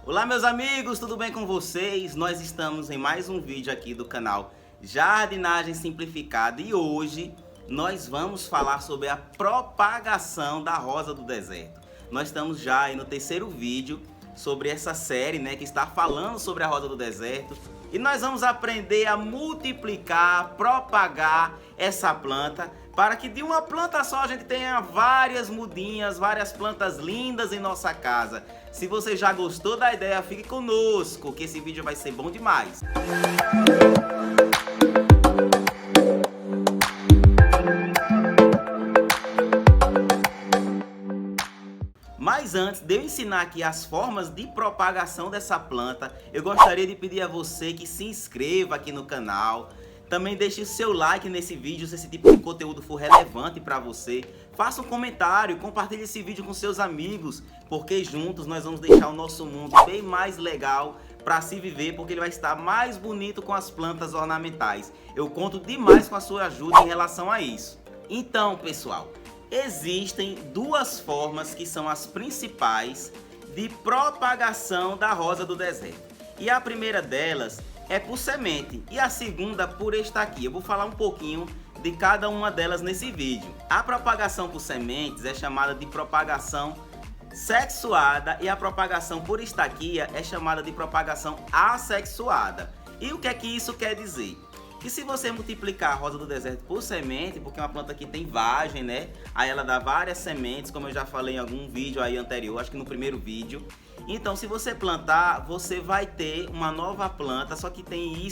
Olá meus amigos, tudo bem com vocês? Nós estamos em mais um vídeo aqui do canal Jardinagem Simplificada e hoje nós vamos falar sobre a propagação da rosa do deserto. Nós estamos já aí no terceiro vídeo sobre essa série, que está falando sobre a rosa do deserto e nós vamos aprender a multiplicar, propagar essa planta para que de uma planta só a gente tenha várias mudinhas, várias plantas lindas em nossa casa. Se você já gostou da ideia, fique conosco, que esse vídeo vai ser bom demais. Mas antes de eu ensinar aqui as formas de propagação dessa planta, eu gostaria de pedir a você que se inscreva aqui no canal. Também deixe o seu like nesse vídeo se esse tipo de conteúdo for relevante para você. Faça um comentário, compartilhe esse vídeo com seus amigos, porque juntos nós vamos deixar o nosso mundo bem mais legal para se viver, porque ele vai estar mais bonito com as plantas ornamentais. Eu conto demais com a sua ajuda em relação a isso. Então, pessoal, existem duas formas que são as principais de propagação da rosa do deserto. E a primeira delas é por semente e a segunda por estaquia. Eu vou falar um pouquinho de cada uma delas nesse vídeo. A propagação por sementes é chamada de propagação sexuada e a propagação por estaquia é chamada de propagação assexuada. E o que é que isso quer dizer? Que se você multiplicar a rosa do deserto por semente, porque é uma planta que tem vagem, aí ela dá várias sementes, como eu já falei em algum vídeo aí anterior, acho que no primeiro vídeo. Então, se você plantar, você vai ter uma nova planta, só que tem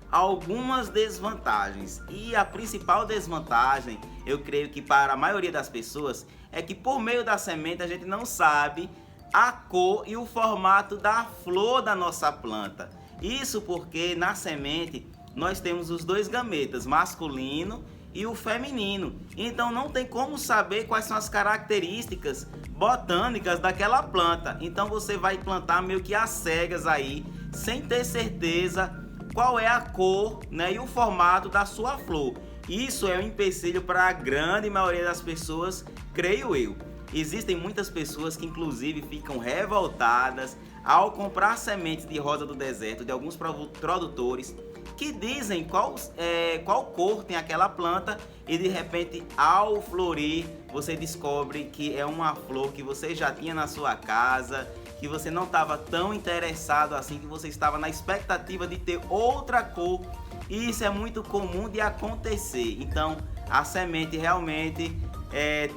algumas desvantagens. E a principal desvantagem, eu creio que para a maioria das pessoas, é que por meio da semente a gente não sabe a cor e o formato da flor da nossa planta. Isso porque na semente nós temos os dois gametas, masculino e o feminino. Então não tem como saber quais são as características botânicas daquela planta. Então você vai plantar meio que às cegas aí, sem ter certeza qual é a cor, e o formato da sua flor. Isso é um empecilho para a grande maioria das pessoas, creio eu. Existem muitas pessoas que inclusive ficam revoltadas ao comprar sementes de rosa do deserto de alguns produtores que dizem qual cor tem aquela planta e de repente ao florir você descobre que é uma flor que você já tinha na sua casa, que você não estava tão interessado assim, que você estava na expectativa de ter outra cor, e isso é muito comum de acontecer. Então a semente realmente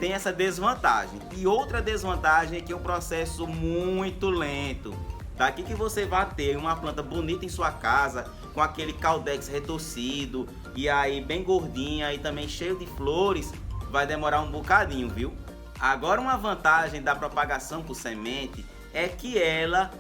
tem essa desvantagem. E outra desvantagem é que é um processo muito lento. Daqui que você vai ter uma planta bonita em sua casa, com aquele caudex retorcido, e aí bem gordinha e também cheio de flores, vai demorar um bocadinho, viu? Agora uma vantagem da propagação por semente é que ela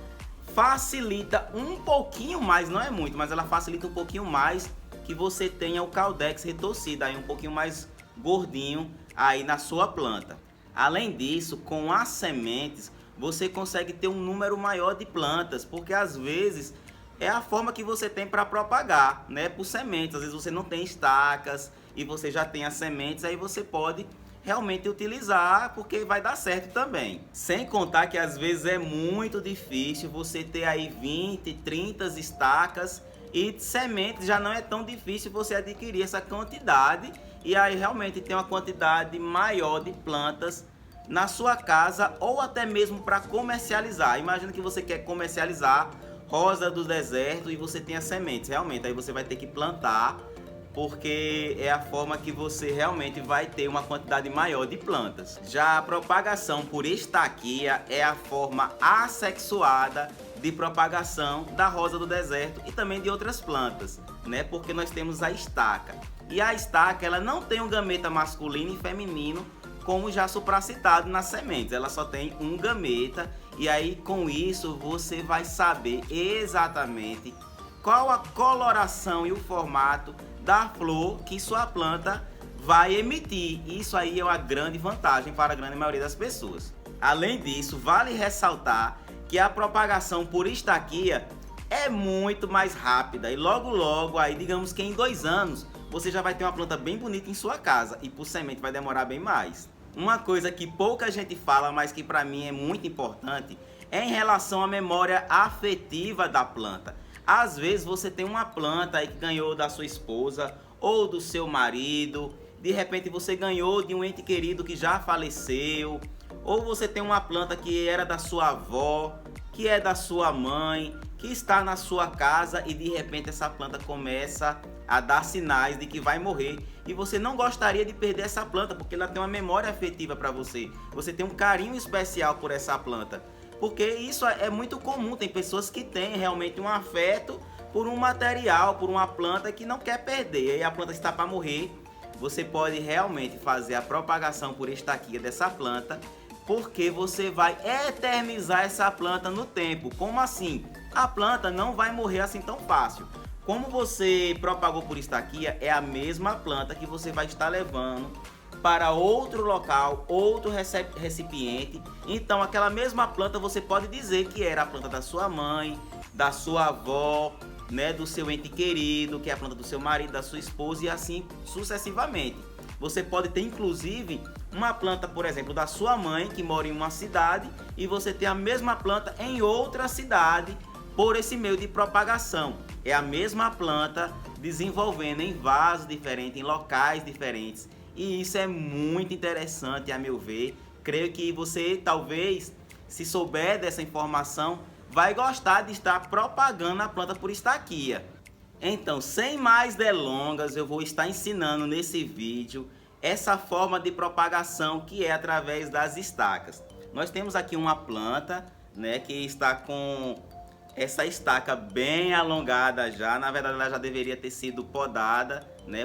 facilita um pouquinho mais, não é muito, mas ela facilita um pouquinho mais que você tenha o caudex retorcido, aí um pouquinho mais gordinho aí na sua planta. Além disso, com as sementes, você consegue ter um número maior de plantas, porque às vezes é a forma que você tem para propagar, por sementes. Às vezes você não tem estacas e você já tem as sementes, aí você pode realmente utilizar, porque vai dar certo também. Sem contar que às vezes é muito difícil você ter aí 20, 30 estacas, e sementes já não é tão difícil você adquirir essa quantidade e aí realmente tem uma quantidade maior de plantas na sua casa ou até mesmo para comercializar. Imagina que você quer comercializar rosa do deserto e você tem as sementes, realmente aí você vai ter que plantar, porque é a forma que você realmente vai ter uma quantidade maior de plantas. Já a propagação por estaquia é a forma assexuada de propagação da rosa do deserto e também de outras plantas, porque nós temos a estaca. E a estaca, ela não tem um gameta masculino e feminino, como já supracitado nas sementes, ela só tem um gameta, e aí com isso você vai saber exatamente qual a coloração e o formato da flor que sua planta vai emitir. Isso aí é uma grande vantagem para a grande maioria das pessoas. Além disso, vale ressaltar que a propagação por estaquia é muito mais rápida e logo aí, digamos que em 2 anos, você já vai ter uma planta bem bonita em sua casa e por semente vai demorar bem mais. Uma coisa que pouca gente fala, mas que para mim é muito importante, é em relação à memória afetiva da planta. Às vezes você tem uma planta aí que ganhou da sua esposa ou do seu marido, de repente você ganhou de um ente querido que já faleceu, ou você tem uma planta que era da sua avó, que é da sua mãe, que está na sua casa e de repente essa planta começa a dar sinais de que vai morrer e você não gostaria de perder essa planta porque ela tem uma memória afetiva para você. Você tem um carinho especial por essa planta. Porque isso é muito comum, tem pessoas que têm realmente um afeto por um material, por uma planta que não quer perder. E a planta está para morrer, você pode realmente fazer a propagação por estaquia dessa planta, porque você vai eternizar essa planta no tempo. Como assim? A planta não vai morrer assim tão fácil. Como você propagou por estaquia, é a mesma planta que você vai estar levando para outro local, outro recipiente. Então aquela mesma planta você pode dizer que era a planta da sua mãe, da sua avó, né, do seu ente querido, que é a planta do seu marido, da sua esposa e assim sucessivamente. Você pode ter inclusive uma planta, por exemplo, da sua mãe que mora em uma cidade e você tem a mesma planta em outra cidade por esse meio de propagação. É a mesma planta desenvolvendo em vasos diferentes, em locais diferentes. E isso é muito interessante a meu ver. Creio que você talvez, se souber dessa informação, vai gostar de estar propagando a planta por estaquia. Então, sem mais delongas, eu vou estar ensinando nesse vídeo essa forma de propagação que é através das estacas. Nós temos aqui uma planta, né, que está com essa estaca bem alongada já. Na verdade, ela já deveria ter sido podada, né,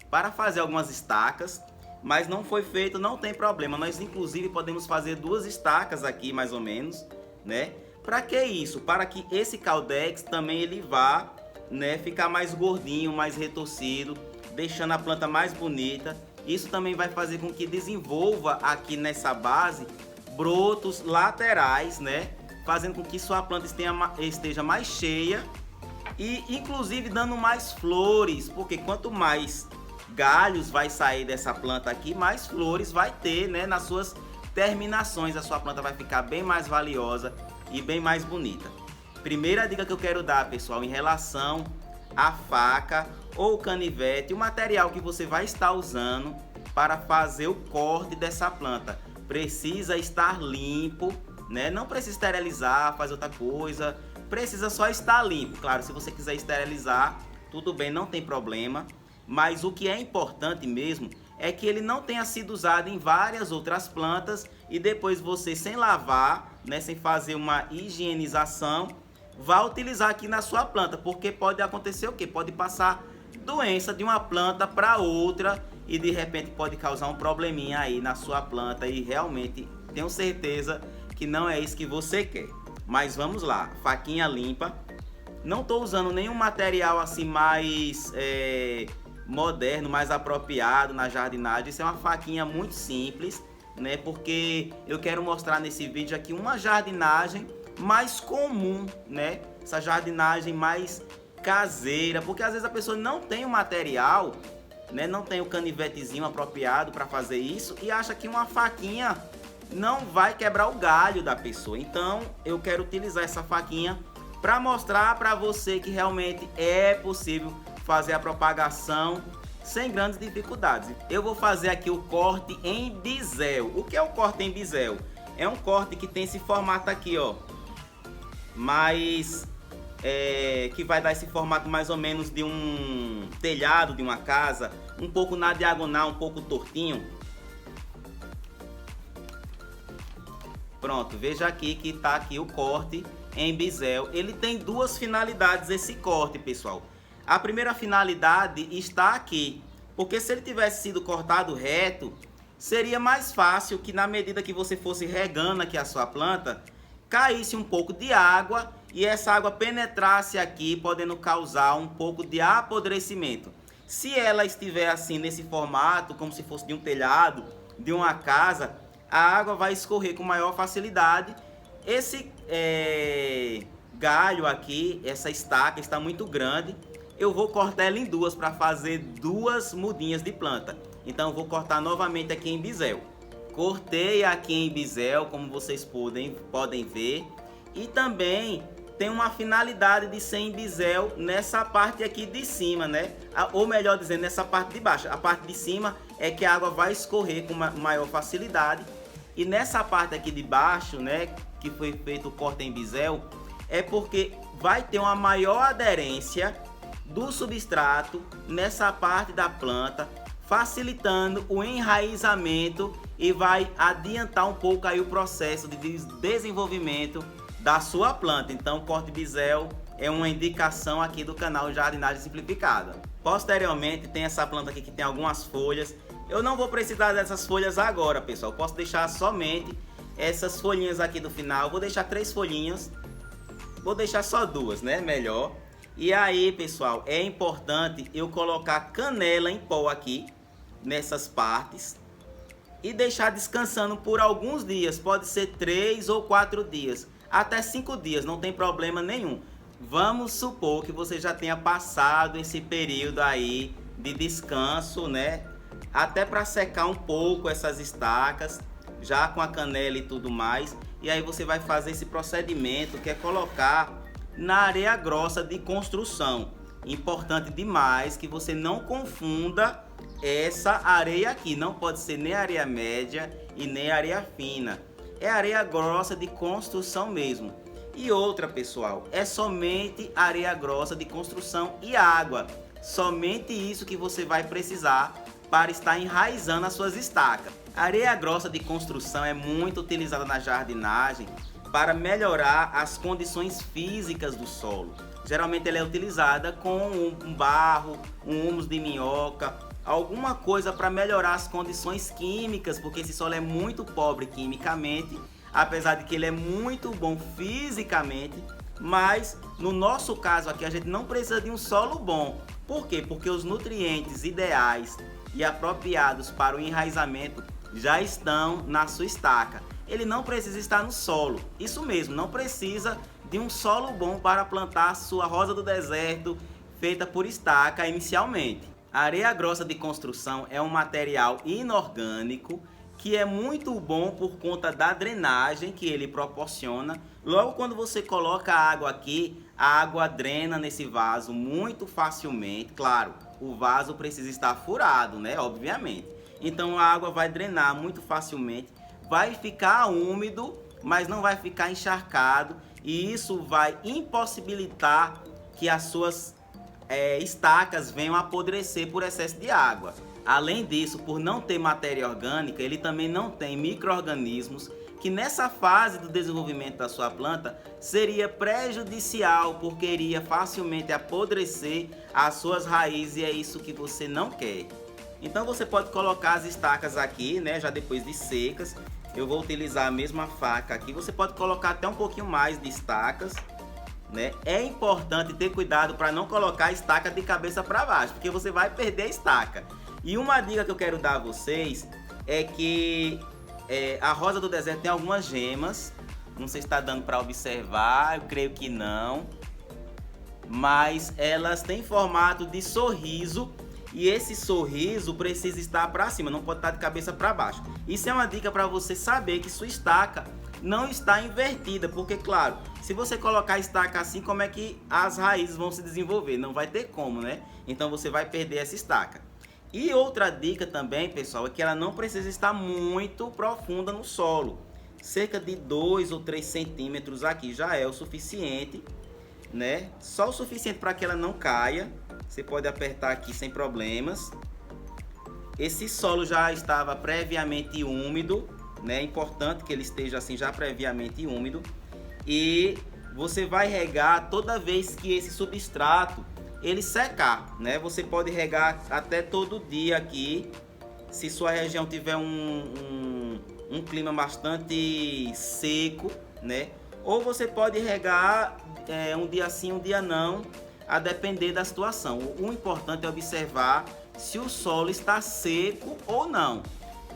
para fazer algumas estacas, mas não foi feito, não tem problema. Nós inclusive podemos fazer 2 estacas aqui mais ou menos, né? Para que isso? Para que esse caldex também ele vá, né, ficar mais gordinho, mais retorcido, deixando a planta mais bonita. Isso também vai fazer com que desenvolva aqui nessa base brotos laterais, né? Fazendo com que sua planta esteja mais cheia e inclusive dando mais flores, porque quanto mais galhos vai sair dessa planta aqui, mais flores vai ter, né, nas suas terminações. A sua planta vai ficar bem mais valiosa e bem mais bonita. Primeira dica que eu quero dar, pessoal, em relação à faca ou canivete, o material que você vai estar usando para fazer o corte dessa planta precisa estar limpo, né? Não precisa esterilizar, fazer outra coisa, precisa só estar limpo. Claro, se você quiser esterilizar, tudo bem, não tem problema. Mas o que é importante mesmo é que ele não tenha sido usado em várias outras plantas e depois você, sem lavar, né, sem fazer uma higienização, vá utilizar aqui na sua planta, porque pode acontecer o quê? Pode passar doença de uma planta para outra e de repente pode causar um probleminha aí na sua planta e realmente tenho certeza que não é isso que você quer. Mas vamos lá, faquinha limpa. Não estou usando nenhum material assim mais moderno, mais apropriado na jardinagem. Isso é uma faquinha muito simples, né? Porque eu quero mostrar nesse vídeo aqui uma jardinagem mais comum, né? Essa jardinagem mais caseira, porque às vezes a pessoa não tem o material, né? Não tem o canivetezinho apropriado para fazer isso e acha que uma faquinha não vai quebrar o galho da pessoa. Então eu quero utilizar essa faquinha para mostrar para você que realmente é possível fazer a propagação sem grandes dificuldades. Eu vou fazer aqui o corte em bisel. O que é o corte em bisel? É um corte que tem esse formato aqui, ó, mas que vai dar esse formato mais ou menos de um telhado de uma casa, um pouco na diagonal, um pouco tortinho. Pronto, veja aqui que tá aqui o corte em bisel. Ele tem 2 finalidades esse corte, pessoal. A primeira finalidade está aqui, porque se ele tivesse sido cortado reto, seria mais fácil que na medida que você fosse regando aqui a sua planta, caísse um pouco de água e essa água penetrasse aqui, podendo causar um pouco de apodrecimento. Se ela estiver assim nesse formato, como se fosse de um telhado, de uma casa, a água vai escorrer com maior facilidade. Esse galho aqui, essa estaca está muito grande. Eu vou cortar ela em 2 para fazer 2 mudinhas de planta. Então eu vou cortar novamente aqui em bisel. Cortei aqui em bisel, como vocês podem ver. E também tem uma finalidade de ser em bisel nessa parte aqui de cima, né? Ou melhor dizendo, nessa parte de baixo. A parte de cima é que a água vai escorrer com maior facilidade. E nessa parte aqui de baixo, né, que foi feito o corte em bisel, é porque vai ter uma maior aderência do substrato nessa parte da planta, facilitando o enraizamento e vai adiantar um pouco aí o processo de desenvolvimento da sua planta. Então, o corte bisel é uma indicação aqui do canal Jardinagem Simplificada. Posteriormente, tem essa planta aqui que tem algumas folhas. Eu não vou precisar dessas folhas agora, pessoal. Posso deixar somente essas folhinhas aqui do final. Vou deixar 3 folhinhas. Vou deixar só 2, né? Melhor. E aí, pessoal, é importante eu colocar canela em pó aqui nessas partes e deixar descansando por alguns dias. Pode ser 3 ou 4 dias. Até 5 dias, não tem problema nenhum. Vamos supor que você já tenha passado esse período aí de descanso, né? Até para secar um pouco essas estacas, já com a canela e tudo mais. E aí você vai fazer esse procedimento que é colocar na areia grossa de construção. Importante demais que você não confunda essa areia aqui. Não pode ser nem areia média e nem areia fina. É areia grossa de construção mesmo. E outra, pessoal, é somente areia grossa de construção e água. Somente isso que você vai precisar para estar enraizando as suas estacas. A areia grossa de construção é muito utilizada na jardinagem para melhorar as condições físicas do solo. Geralmente ela é utilizada com um barro, um humus de minhoca, alguma coisa para melhorar as condições químicas, porque esse solo é muito pobre quimicamente, apesar de que ele é muito bom fisicamente, mas no nosso caso aqui a gente não precisa de um solo bom. Por quê? Porque os nutrientes ideais e apropriados para o enraizamento já estão na sua estaca. Ele não precisa estar no solo. Isso mesmo, não precisa de um solo bom para plantar a sua rosa do deserto feita por estaca inicialmente. A areia grossa de construção é um material inorgânico que é muito bom por conta da drenagem que ele proporciona. Logo quando você coloca a água aqui, a água drena nesse vaso muito facilmente. Claro, o vaso precisa estar furado, né? Obviamente. Então a água vai drenar muito facilmente, vai ficar úmido, mas não vai ficar encharcado, e isso vai impossibilitar que as suas estacas venham a apodrecer por excesso de água. Além disso, por não ter matéria orgânica, ele também não tem micro-organismos que nessa fase do desenvolvimento da sua planta seria prejudicial, porque iria facilmente apodrecer as suas raízes, e é isso que você não quer. Então você pode colocar as estacas aqui, né, já depois de secas. Eu vou utilizar a mesma faca aqui. Você pode colocar até um pouquinho mais de estacas, né? É importante ter cuidado para não colocar a estaca de cabeça para baixo, porque você vai perder a estaca. E uma dica que eu quero dar a vocês é que a rosa do deserto tem algumas gemas. Não sei se está dando para observar, eu creio que não. Mas elas têm formato de sorriso. E esse sorriso precisa estar para cima, não pode estar de cabeça para baixo. Isso é uma dica para você saber que sua estaca não está invertida, porque claro, se você colocar a estaca assim, como é que as raízes vão se desenvolver? Não vai ter como, né? Então você vai perder essa estaca. E outra dica também, pessoal, é que ela não precisa estar muito profunda no solo. Cerca de 2 ou 3 centímetros aqui já é o suficiente, né? Só o suficiente para que ela não caia. Você pode apertar aqui sem problemas. Esse solo já estava previamente úmido, né? É importante que ele esteja assim já previamente úmido. E você vai regar toda vez que esse substrato ele secar, né? Você pode regar até todo dia aqui, se sua região tiver um clima bastante seco, né? Ou você pode regar um dia sim, um dia não, a depender da situação. O importante é observar se o solo está seco ou não.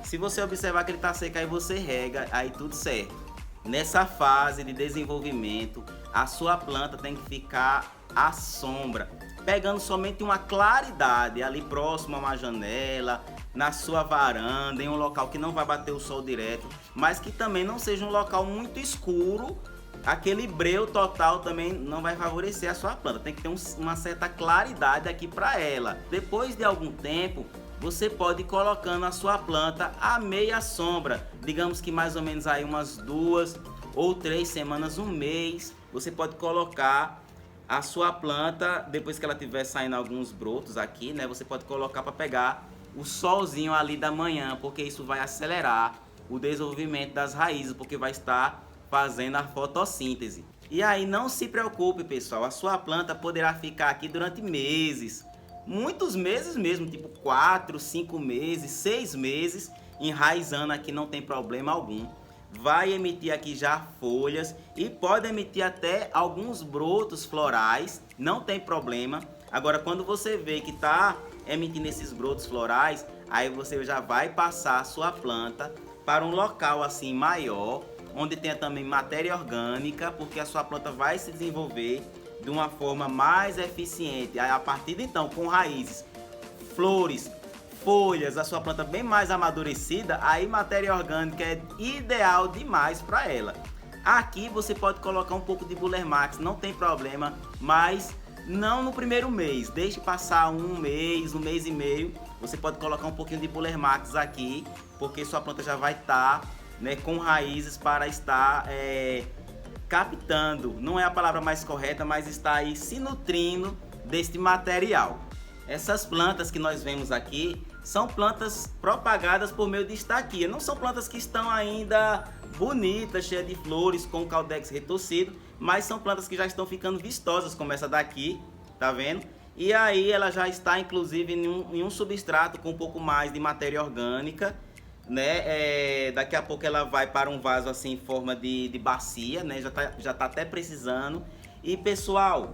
Se você observar que ele está seco, aí você rega, aí tudo certo. Nessa fase de desenvolvimento, a sua planta tem que ficar à sombra, pegando somente uma claridade ali próximo a uma janela, na sua varanda, em um local que não vai bater o sol direto, mas que também não seja um local muito escuro. Aquele breu total também não vai favorecer a sua planta, tem que ter uma certa claridade aqui para ela. Depois de algum tempo, você pode ir colocando a sua planta à meia sombra, digamos que mais ou menos aí umas 2 ou 3 semanas, um mês, você pode colocar a sua planta, depois que ela tiver saindo alguns brotos aqui, né, você pode colocar para pegar o solzinho ali da manhã, porque isso vai acelerar o desenvolvimento das raízes, porque vai estar fazendo a fotossíntese. E aí não se preocupe, pessoal, a sua planta poderá ficar aqui durante meses, muitos meses mesmo, tipo 4, 5 meses, 6 meses, enraizando aqui, não tem problema algum. Vai emitir aqui já folhas e pode emitir até alguns brotos florais, não tem problema. Agora, quando você vê que está emitindo esses brotos florais, aí você já vai passar a sua planta para um local assim maior, onde tenha também matéria orgânica, porque a sua planta vai se desenvolver de uma forma mais eficiente. Aí, a partir de então, com raízes, flores, folhas, a sua planta bem mais amadurecida, aí matéria orgânica é ideal demais para ela. Aqui você pode colocar um pouco de Buller Max, não tem problema, mas não no primeiro mês. Deixe passar um mês e meio, você pode colocar um pouquinho de Buller Max aqui, porque sua planta já vai estar, né, com raízes para estar captando, não é a palavra mais correta, mas está aí se nutrindo deste material. Essas plantas que nós vemos aqui são plantas propagadas por meio de estaquia, não são plantas que estão ainda bonitas, cheias de flores, com o caudex retorcido, mas são plantas que já estão ficando vistosas, como essa daqui, tá vendo? E aí ela já está inclusive em um substrato com um pouco mais de matéria orgânica, né? Daqui a pouco ela vai para um vaso assim em forma de bacia, né? Já tá até precisando. E pessoal,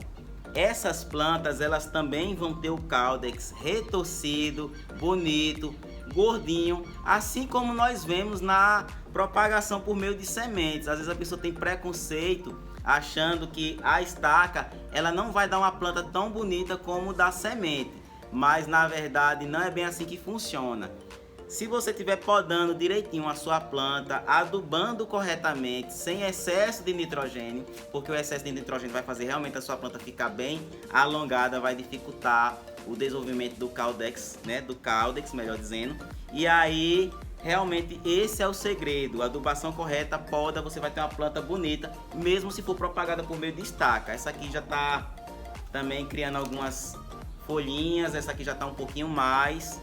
essas plantas elas também vão ter o caudex retorcido, bonito, gordinho, assim como nós vemos na propagação por meio de sementes. Às vezes a pessoa tem preconceito achando que a estaca ela não vai dar uma planta tão bonita como da semente, mas na verdade não é bem assim que funciona. Se você estiver podando direitinho a sua planta, adubando corretamente, sem excesso de nitrogênio, porque o excesso de nitrogênio vai fazer realmente a sua planta ficar bem alongada, vai dificultar o desenvolvimento do caudex, né, do caudex, melhor dizendo. E aí, realmente esse é o segredo, a adubação correta, poda, você vai ter uma planta bonita, mesmo se for propagada por meio de estaca. Essa aqui já está também criando algumas folhinhas, essa aqui já está um pouquinho mais.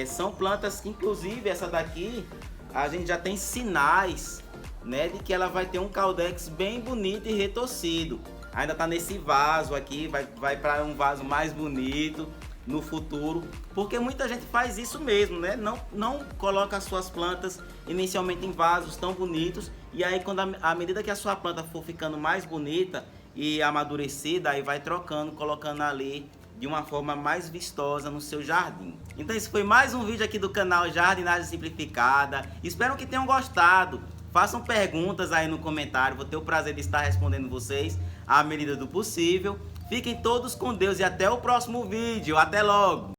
São plantas que, inclusive essa daqui, a gente já tem sinais, né, de que ela vai ter um caudex bem bonito e retorcido. Ainda está nesse vaso aqui, vai para um vaso mais bonito no futuro, porque muita gente faz isso mesmo, né? Não coloca as suas plantas inicialmente em vasos tão bonitos, e aí quando à medida que a sua planta for ficando mais bonita e amadurecida, aí vai trocando, colocando ali de uma forma mais vistosa no seu jardim. Então esse foi mais um vídeo aqui do canal Jardinagem Simplificada. Espero que tenham gostado. Façam perguntas aí no comentário, vou ter o prazer de estar respondendo vocês à medida do possível. Fiquem todos com Deus e até o próximo vídeo. Até logo!